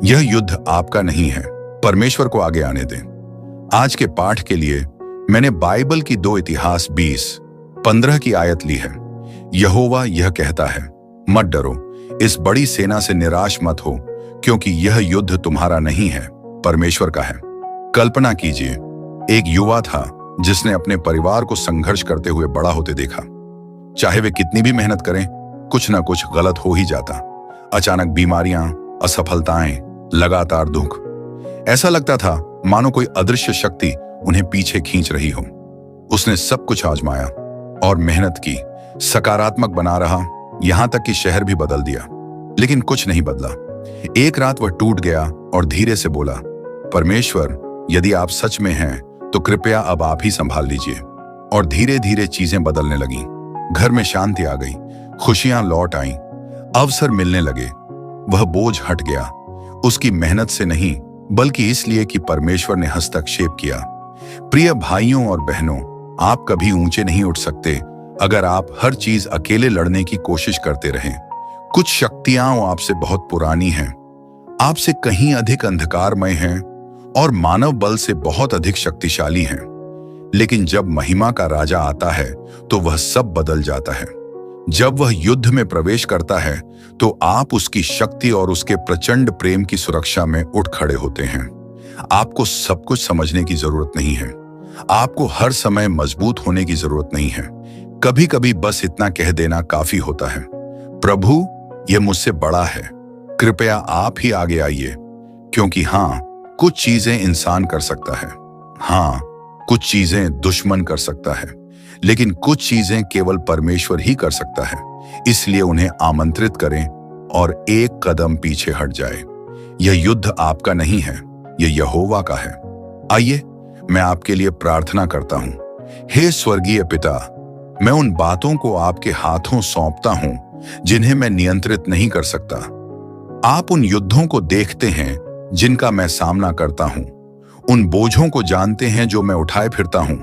यह युद्ध आपका नहीं है, परमेश्वर को आगे आने दें। आज के पाठ के लिए मैंने बाइबल की 2 इतिहास 20:15 की आयत ली है। यहोवा यह कहता है, मत डरो, इस बड़ी सेना से निराश मत हो, क्योंकि यह युद्ध तुम्हारा नहीं है, परमेश्वर का है। कल्पना कीजिए, एक युवा था जिसने अपने परिवार को संघर्ष करते हुए बड़ा होते देखा। चाहे वे कितनी भी मेहनत करें, कुछ ना कुछ गलत हो ही जाता। अचानक बीमारियां, असफलताएं, लगातार दुख। ऐसा लगता था मानो कोई अदृश्य शक्ति उन्हें पीछे खींच रही हो। उसने सब कुछ आजमाया और मेहनत की, सकारात्मक बना रहा, यहां तक कि शहर भी बदल दिया, लेकिन कुछ नहीं बदला। एक रात वह टूट गया और धीरे से बोला, परमेश्वर, यदि आप सच में हैं तो कृपया अब आप ही संभाल लीजिए। और धीरे धीरे चीजें बदलने लगीं। घर में शांति आ गई, खुशियां लौट आईं, अवसर मिलने लगे। वह बोझ हट गया, उसकी मेहनत से नहीं, बल्कि इसलिए कि परमेश्वर ने हस्तक्षेप किया। प्रिय भाइयों और बहनों, आप कभी ऊंचे नहीं उठ सकते अगर आप हर चीज अकेले लड़ने की कोशिश करते रहें। कुछ शक्तियां आपसे बहुत पुरानी हैं, आपसे कहीं अधिक अंधकारमय हैं और मानव बल से बहुत अधिक शक्तिशाली हैं। लेकिन जब महिमा का राजा आता है तो वह सब बदल जाता है। जब वह युद्ध में प्रवेश करता है तो आप उसकी शक्ति और उसके प्रचंड प्रेम की सुरक्षा में उठ खड़े होते हैं। आपको सब कुछ समझने की जरूरत नहीं है, आपको हर समय मजबूत होने की जरूरत नहीं है। कभी कभी बस इतना कह देना काफी होता है, प्रभु, यह मुझसे बड़ा है, कृपया आप ही आगे आइए। क्योंकि हाँ, कुछ चीजें इंसान कर सकता है, हाँ, कुछ चीजें दुश्मन कर सकता है, लेकिन कुछ चीजें केवल परमेश्वर ही कर सकता है। इसलिए उन्हें आमंत्रित करें और एक कदम पीछे हट जाए। यह युद्ध आपका नहीं है, यह यहोवा का है। आइए, मैं आपके लिए प्रार्थना करता हूं। हे स्वर्गीय पिता, मैं उन बातों को आपके हाथों सौंपता हूं जिन्हें मैं नियंत्रित नहीं कर सकता। आप उन युद्धों को देखते हैं जिनका मैं सामना करता हूं, उन बोझों को जानते हैं जो मैं उठाए फिरता हूं,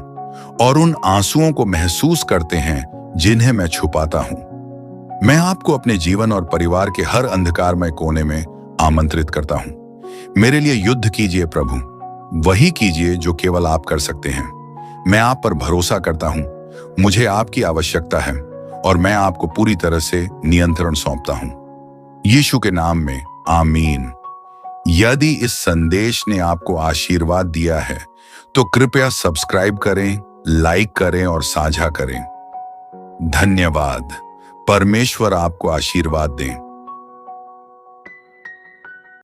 और उन आंसुओं को महसूस करते हैं जिन्हें मैं छुपाता हूं। मैं आपको अपने जीवन और परिवार के हर अंधकारमय कोने में आमंत्रित करता हूं। मेरे लिए युद्ध कीजिए प्रभु, वही कीजिए जो केवल आप कर सकते हैं। मैं आप पर भरोसा करता हूं, मुझे आपकी आवश्यकता है और मैं आपको पूरी तरह से नियंत्रण सौंपता हूं। यीशु के नाम में आमीन। यदि इस संदेश ने आपको आशीर्वाद दिया है तो कृपया सब्सक्राइब करें, लाइक करें और साझा करें। धन्यवाद। परमेश्वर आपको आशीर्वाद दें।